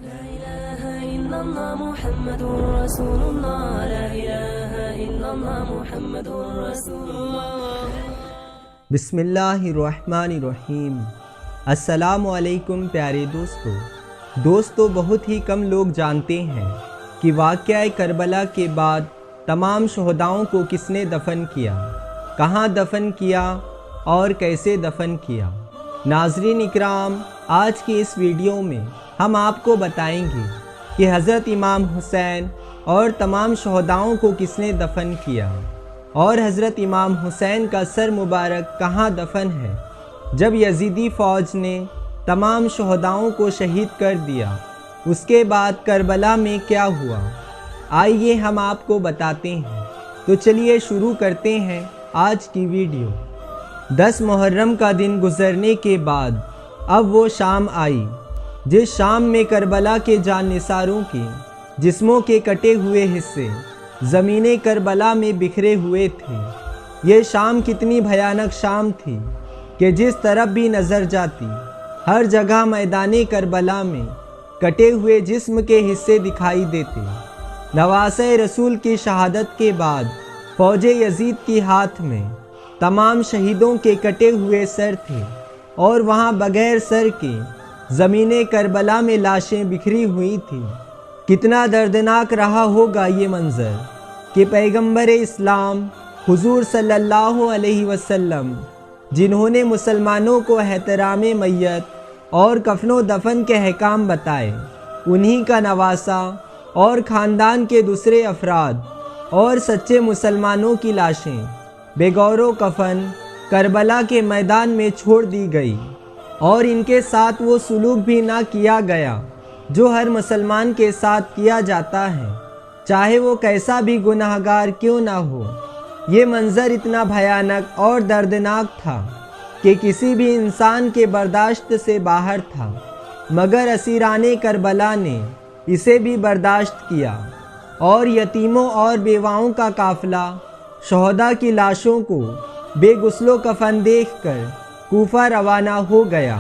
لا إله إلا الله محمد رسول الله لا إله إلا الله محمد رسول الله بسم اللہ الرحمن الرحیم۔ السلام علیکم پیارے دوستو، بہت ہی کم لوگ جانتے ہیں کہ واقعہ کربلا کے بعد تمام شہداؤں کو کس نے دفن کیا، کہاں دفن کیا اور کیسے دفن کیا۔ ناظرین اکرام، آج کی اس ویڈیو میں ہم آپ کو بتائیں گے کہ حضرت امام حسین اور تمام شہداؤں کو کس نے دفن کیا اور حضرت امام حسین کا سر مبارک کہاں دفن ہے۔ جب یزیدی فوج نے تمام شہداؤں کو شہید کر دیا، اس کے بعد کربلا میں کیا ہوا، آئیے ہم آپ کو بتاتے ہیں۔ تو چلیے شروع کرتے ہیں آج کی ویڈیو۔ 10 محرم کا دن گزرنے کے بعد اب وہ شام آئی جس شام میں کربلا کے جان نثاروں کے جسموں کے کٹے ہوئے حصے زمین کربلا میں بکھرے ہوئے تھے۔ یہ شام کتنی بھیانک شام تھی کہ جس طرف بھی نظر جاتی ہر جگہ میدان کربلا میں کٹے ہوئے جسم کے حصے دکھائی دیتے۔ نواسۂ رسول کی شہادت کے بعد فوج یزید کی ہاتھ میں تمام شہیدوں کے کٹے ہوئے سر تھے اور وہاں بغیر سر کے زمین کربلا میں لاشیں بکھری ہوئی تھیں۔ کتنا دردناک رہا ہوگا یہ منظر کہ پیغمبر اسلام حضور صلی اللہ علیہ وسلم، جنہوں نے مسلمانوں کو احترام میت اور کفن و دفن کے احکام بتائے، انہی کا نواسہ اور خاندان کے دوسرے افراد اور سچے مسلمانوں کی لاشیں بغیر و کفن کربلا کے میدان میں چھوڑ دی گئی، اور ان کے ساتھ وہ سلوک بھی نہ کیا گیا جو ہر مسلمان کے ساتھ کیا جاتا ہے، چاہے وہ کیسا بھی گناہگار کیوں نہ ہو۔ یہ منظر اتنا بھیانک اور دردناک تھا کہ کسی بھی انسان کے برداشت سے باہر تھا، مگر اسیران کربلا نے اسے بھی برداشت کیا، اور یتیموں اور بیواؤں کا قافلہ شہداء کی لاشوں کو بے غسل و کفن دیکھ کر کوفہ روانہ ہو گیا۔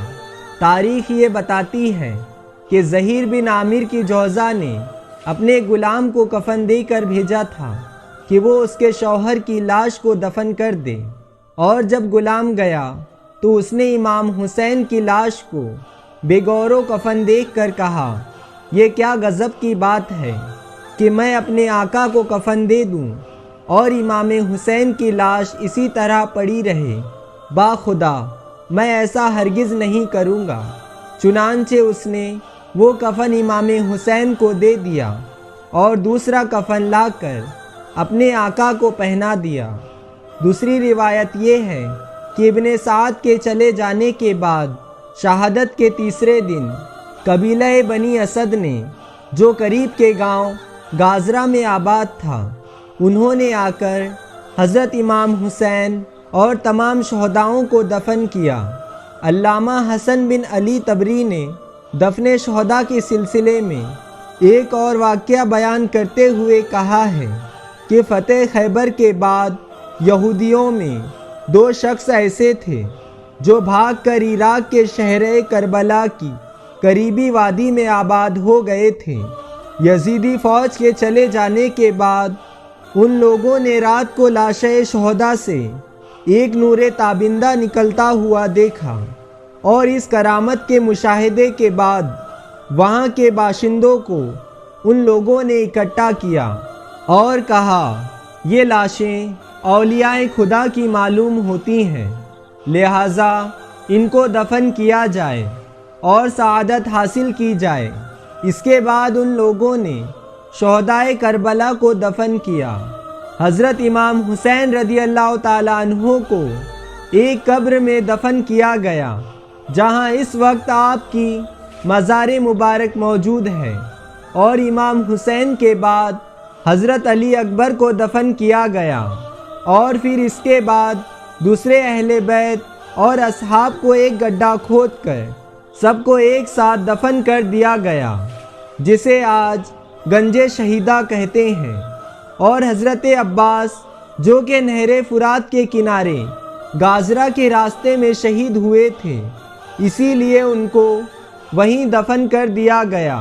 تاریخ یہ بتاتی ہے کہ زہیر بن عامر کی جوزہ نے اپنے غلام کو کفن دے کر بھیجا تھا کہ وہ اس کے شوہر کی لاش کو دفن کر دے، اور جب غلام گیا تو اس نے امام حسین کی لاش کو بغیر و کفن دیکھ کر کہا، یہ کیا غضب کی بات ہے کہ میں اپنے آقا کو کفن دے دوں اور امام حسین کی لاش اسی طرح پڑی رہے۔ با خدا میں ایسا ہرگز نہیں کروں گا۔ چنانچہ اس نے وہ کفن امام حسین کو دے دیا اور دوسرا کفن لا کر اپنے آقا کو پہنا دیا۔ دوسری روایت یہ ہے کہ ابن سعد کے چلے جانے کے بعد شہادت کے تیسرے دن قبیلہ بنی اسد نے، جو قریب کے گاؤں گازرہ میں آباد تھا، انہوں نے آ کر حضرت امام حسین اور تمام شہداؤں کو دفن کیا۔ علامہ حسن بن علی تبری نے دفن شہداء کے سلسلے میں ایک اور واقعہ بیان کرتے ہوئے کہا ہے کہ فتح خیبر کے بعد یہودیوں میں 2 شخص ایسے تھے جو بھاگ کر عراق کے شہر کربلا کی قریبی وادی میں آباد ہو گئے تھے۔ یزیدی فوج کے چلے جانے کے بعد ان لوگوں نے رات کو لاشیں شہداء سے ایک نور تابندہ نکلتا ہوا دیکھا، اور اس کرامت کے مشاہدے کے بعد وہاں کے باشندوں کو ان لوگوں نے اکٹھا کیا اور کہا، یہ لاشیں اولیاء خدا کی معلوم ہوتی ہیں، لہٰذا ان کو دفن کیا جائے اور سعادت حاصل کی جائے۔ اس کے بعد ان لوگوں نے شہداء کربلا کو دفن کیا۔ حضرت امام حسین رضی اللہ تعالیٰ عنہ کو ایک قبر میں دفن کیا گیا جہاں اس وقت آپ کی مزار مبارک موجود ہے، اور امام حسین کے بعد حضرت علی اکبر کو دفن کیا گیا، اور پھر اس کے بعد دوسرے اہل بیت اور اصحاب کو ایک گڈھا کھود کر سب کو ایک ساتھ دفن کر دیا گیا، جسے آج گنج شہیدہ کہتے ہیں۔ اور حضرت عباس، جو کہ نہر فرات کے کنارے گازرہ کے راستے میں شہید ہوئے تھے، اسی لیے ان کو وہیں دفن کر دیا گیا۔